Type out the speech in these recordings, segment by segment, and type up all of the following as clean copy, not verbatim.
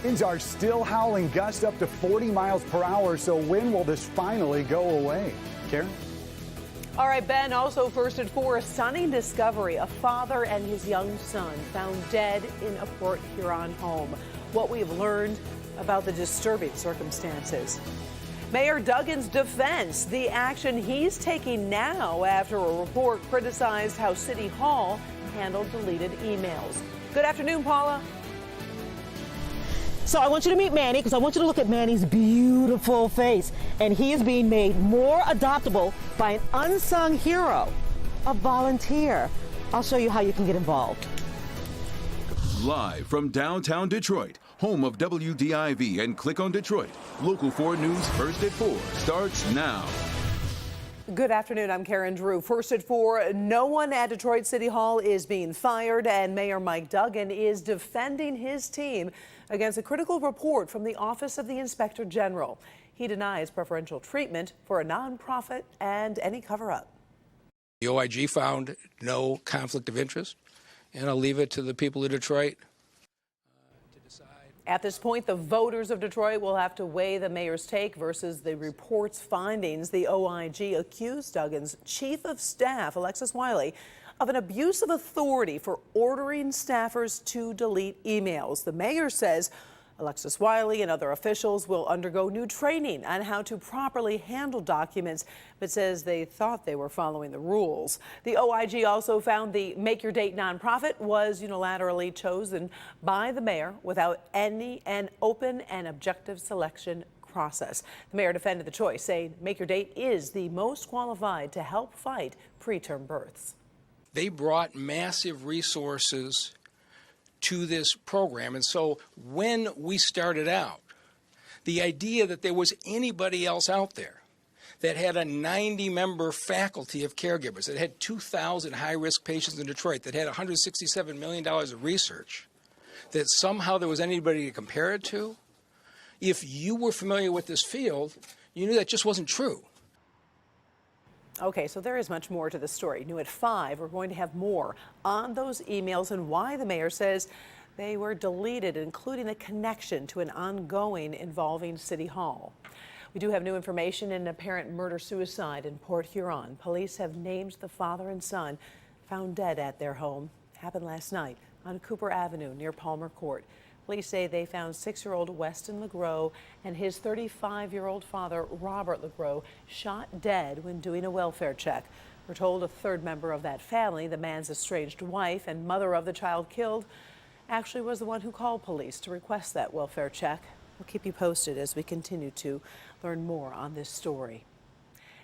Winds are still howling, gusts up to 40 miles per hour. So when will this finally go away? Karen? All right, Ben, also first at 4, a stunning discovery. A father and his young son found dead in a Port Huron home. What we have learned about the disturbing circumstances. Mayor Duggan's defense, the action he's taking now after a report criticized how City Hall handled deleted emails. Good afternoon, Paula. So I want you to meet Manny because I want you to look at Manny's beautiful face. And he is being made more adoptable by an unsung hero, a volunteer. I'll show you how you can get involved. Live from downtown Detroit, home of WDIV and Click on Detroit, Local 4 News First at 4 starts now. Good afternoon, I'm Karen Drew. First at 4, no one at Detroit City Hall is being fired, and Mayor Mike Duggan is defending his team against a critical report from the Office of the Inspector General. He denies preferential treatment for a nonprofit and any cover-up. The OIG found no conflict of interest, and I'll leave it to the people of Detroit to decide. At this point, the voters of Detroit will have to weigh the mayor's take versus the report's findings. The OIG accused Duggan's chief of staff, Alexis Wiley, of an abuse of authority for ordering staffers to delete emails. The mayor says Alexis Wiley and other officials will undergo new training on how to properly handle documents, but says they thought they were following the rules. The OIG also found the Make Your Date nonprofit was unilaterally chosen by the mayor without an open and objective selection process. The mayor defended the choice, saying Make Your Date is the most qualified to help fight preterm births. They brought massive resources to this program. And so when we started out, the idea that there was anybody else out there that had a 90-member faculty of caregivers, that had 2,000 high-risk patients in Detroit, that had $167 million of research, that somehow there was anybody to compare it to, if you were familiar with this field, you knew that just wasn't true. Okay, so there is much more to the story. New at 5, we're going to have more on those emails and why the mayor says they were deleted, including the connection to an ongoing involving City Hall. We do have new information in an apparent murder-suicide in Port Huron. Police have named the father and son found dead at their home. Happened last night on Cooper Avenue near Palmer Court. Police say they found 6-year-old Weston LeGros and his 35-year-old father, Robert LeGros, shot dead when doing a welfare check. We're told a third member of that family, the man's estranged wife and mother of the child killed, actually was the one who called police to request that welfare check. We'll keep you posted as we continue to learn more on this story.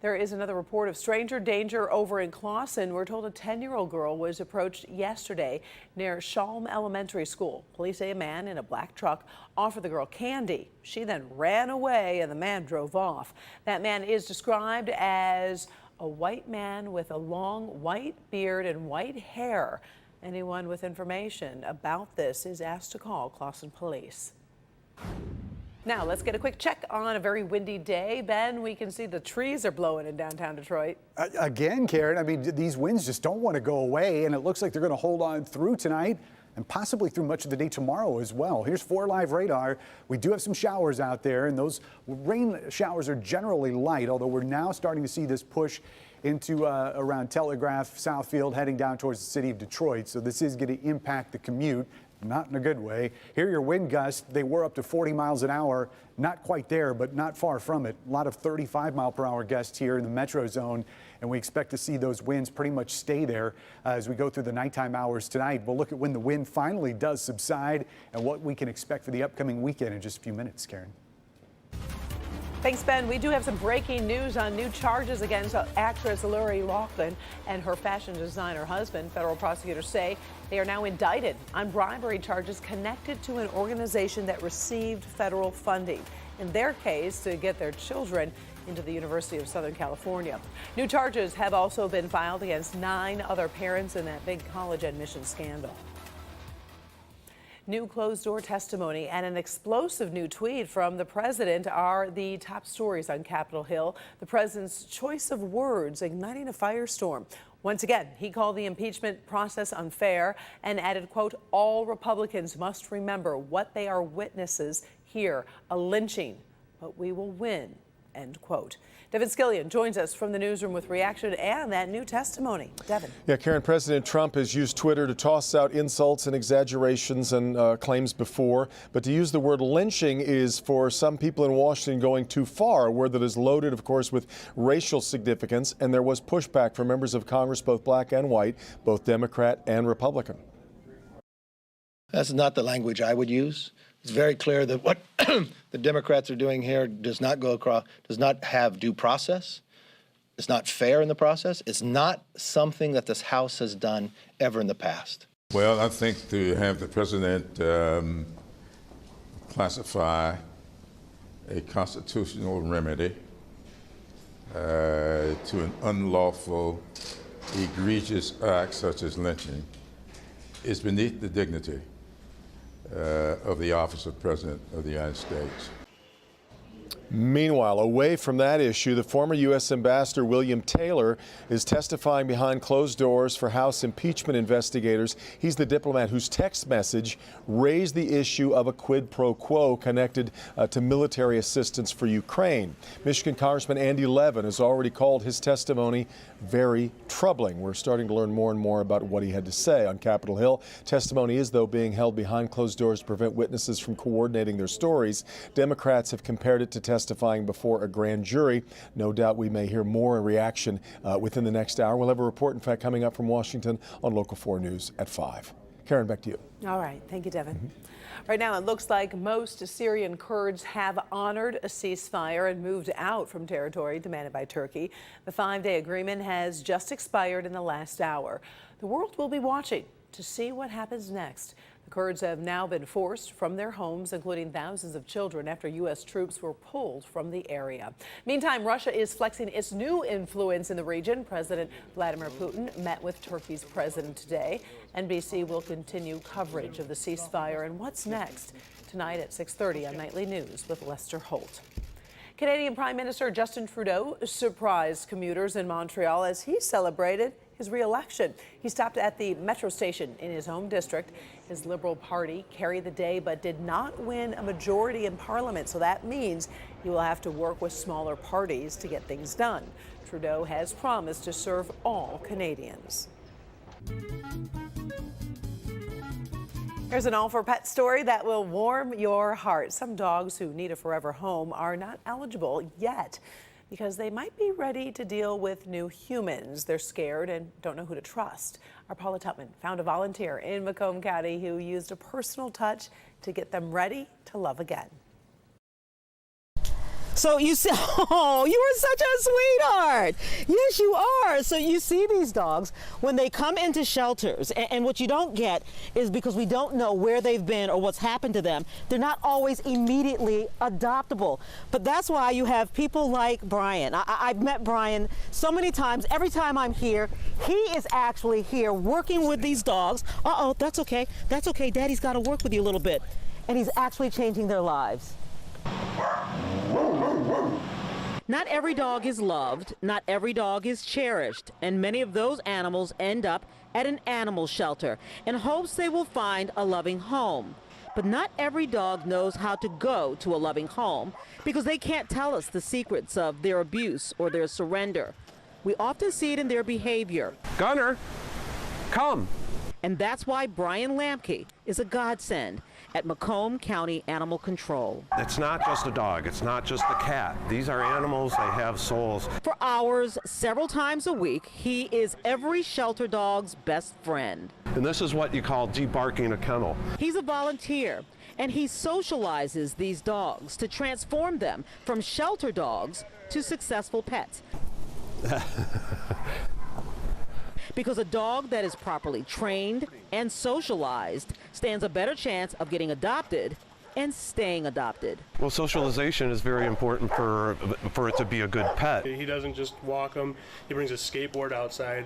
There is another report of stranger danger over in Clawson. We're told a 10-year-old girl was approached yesterday near Shalom Elementary School. Police say a man in a black truck offered the girl candy. She then ran away and the man drove off. That man is described as a white man with a long white beard and white hair. Anyone with information about this is asked to call Clawson Police. Now, let's get a quick check on a very windy day. Ben, we can see the trees are blowing in downtown Detroit. Again, Karen, I mean, these winds just don't want to go away, and it looks like they're going to hold on through tonight and possibly through much of the day tomorrow as well. Here's 4 Live radar. We do have some showers out there, and those rain showers are generally light, although we're now starting to see this push into around Telegraph, Southfield, heading down towards the city of Detroit. So this is going to impact the commute. Not in a good way. Here are your wind gusts. They were up to 40 miles an hour. Not quite there, but not far from it. A lot of 35-mile-per-hour gusts here in the metro zone, and we expect to see those winds pretty much stay there as we go through the nighttime hours tonight. We'll look at when the wind finally does subside and what we can expect for the upcoming weekend in just a few minutes, Karen. Thanks, Ben. We do have some breaking news on new charges against actress Lori Loughlin and her fashion designer husband. Federal prosecutors say they are now indicted on bribery charges connected to an organization that received federal funding, in their case, to get their children into the University of Southern California. New charges have also been filed against 9 other parents in that big college admission scandal. New closed-door testimony and an explosive new tweet from the president are the top stories on Capitol Hill. The president's choice of words igniting a firestorm. Once again, he called the impeachment process unfair and added, quote, all Republicans must remember what they are witnesses here, a lynching, but we will win, end quote. Devin Skillian joins us from the newsroom with reaction and that new testimony. Devin. Yeah, Karen, President Trump has used Twitter to toss out insults and exaggerations and claims before, but to use the word lynching is for some people in Washington going too far, a word that is loaded, of course, with racial significance, and there was pushback from members of Congress, both black and white, both Democrat and Republican. That's not the language I would use. It's very clear that what the Democrats are doing here does not have due process. It's not fair in the process. It's not something that this House has done ever in the past. Well, I think to have the president classify a constitutional remedy to an unlawful, egregious act such as lynching is beneath the dignity of the office of President of the United States. Meanwhile, away from that issue, the former U.S. Ambassador William Taylor is testifying behind closed doors for House impeachment investigators. He's the diplomat whose text message raised the issue of a quid pro quo connected to military assistance for Ukraine. Michigan Congressman Andy Levin has already called his testimony very troubling. We're starting to learn more and more about what he had to say on Capitol Hill. Testimony is, though, being held behind closed doors to prevent witnesses from coordinating their stories. Democrats have compared it to testifying before a grand jury. No doubt we may hear more reaction within the next hour. We'll have a report, in fact, coming up from Washington on Local 4 News at 5. Karen, back to you. All right. Thank you, Devin. Right now, it looks like most Syrian Kurds have honored a ceasefire and moved out from territory demanded by Turkey. The 5-day agreement has just expired in the last hour. The world will be watching to see what happens next. The Kurds have now been forced from their homes, including thousands of children, after U.S. troops were pulled from the area. Meantime, Russia is flexing its new influence in the region. President Vladimir Putin met with Turkey's president today. NBC will continue coverage of the ceasefire and what's next tonight at 6:30 on Nightly News with Lester Holt. Canadian Prime Minister Justin Trudeau surprised commuters in Montreal as he celebrated his re-election. He stopped at the metro station in his home district. His Liberal Party carried the day but did not win a majority in Parliament, so that means he will have to work with smaller parties to get things done. Trudeau has promised to serve all Canadians. Here's an all-for-pet story that will warm your heart. Some dogs who need a forever home are not eligible yet because they might be ready to deal with new humans. They're scared and don't know who to trust. Our Paula Tutman found a volunteer in Macomb County who used a personal touch to get them ready to love again. So you see, oh, you are such a sweetheart. Yes, you are. So you see these dogs when they come into shelters, and what you don't get is, because we don't know where they've been or what's happened to them, they're not always immediately adoptable. But that's why you have people like Brian. I've met Brian so many times. Every time I'm here, he is actually here working with these dogs. Uh-oh, that's okay. That's okay. Daddy's got to work with you a little bit. And he's actually changing their lives. Not every dog is loved, not every dog is cherished, and many of those animals end up at an animal shelter in hopes they will find a loving home. But not every dog knows how to go to a loving home because they can't tell us the secrets of their abuse or their surrender. We often see it in their behavior. Gunner, come. And that's why Brian Lamke is a godsend at Macomb County Animal Control. It's not just a dog. It's not just a cat. These are animals. They have souls. For hours, several times a week, he is every shelter dog's best friend. And this is what you call debarking a kennel. He's a volunteer, and he socializes these dogs to transform them from shelter dogs to successful pets. Because a dog that is properly trained and socialized stands a better chance of getting adopted and staying adopted. Well, socialization is very important for it to be a good pet. He doesn't just walk them. He brings a skateboard outside,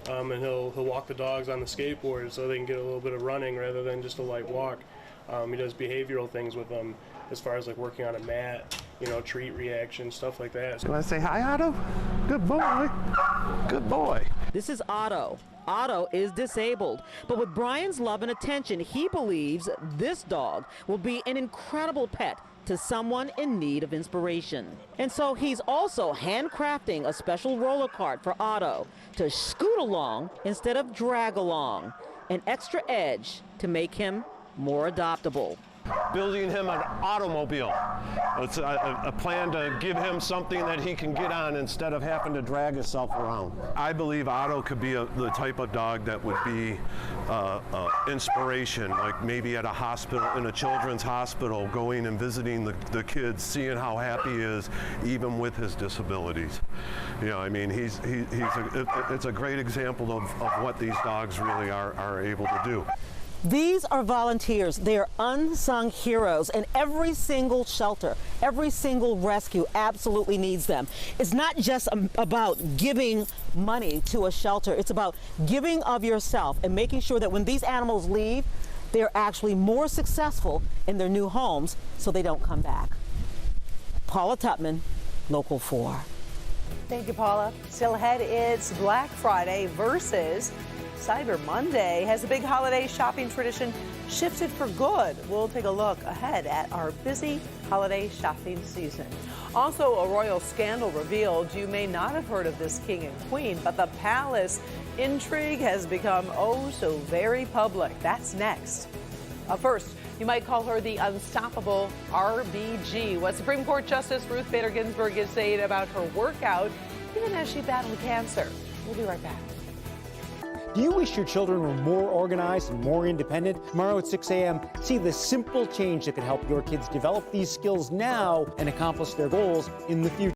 and he'll walk the dogs on the skateboard so they can get a little bit of running rather than just a light walk. He does behavioral things with them as far as like working on a mat, treat reaction, stuff like that. You want to say hi, Otto? Good boy. Good boy. This is Otto. Otto is disabled, but with Brian's love and attention, he believes this dog will be an incredible pet to someone in need of inspiration. And so he's also handcrafting a special roller cart for Otto to scoot along instead of drag along, an extra edge to make him more adoptable. Building him an automobile. It's a plan to give him something that he can get on instead of having to drag himself around. I believe Otto could be the type of dog that would be inspiration, like maybe at a hospital, in a children's hospital, going and visiting the kids, seeing how happy he is, even with his disabilities. You know, I mean, it's a great example of what these dogs really are able to do. These are volunteers. They are unsung heroes, and every single shelter, every single rescue absolutely needs them. It's not just about giving money to a shelter. It's about giving of yourself and making sure that when these animals leave, they're actually more successful in their new homes so they don't come back. Paula Tutman, Local 4. Thank you, Paula. Still ahead, it's Black Friday versus Cyber Monday. Has the big holiday shopping tradition shifted for good? We'll take a look ahead at our busy holiday shopping season. Also, a royal scandal revealed. You may not have heard of this king and queen, but the palace intrigue has become oh so very public. That's next. First, you might call her the unstoppable RBG. What Supreme Court Justice Ruth Bader Ginsburg is saying about her workout, even as she battled cancer. We'll be right back. Do you wish your children were more organized and more independent? Tomorrow at 6 a.m., see the simple change that could help your kids develop these skills now and accomplish their goals in the future.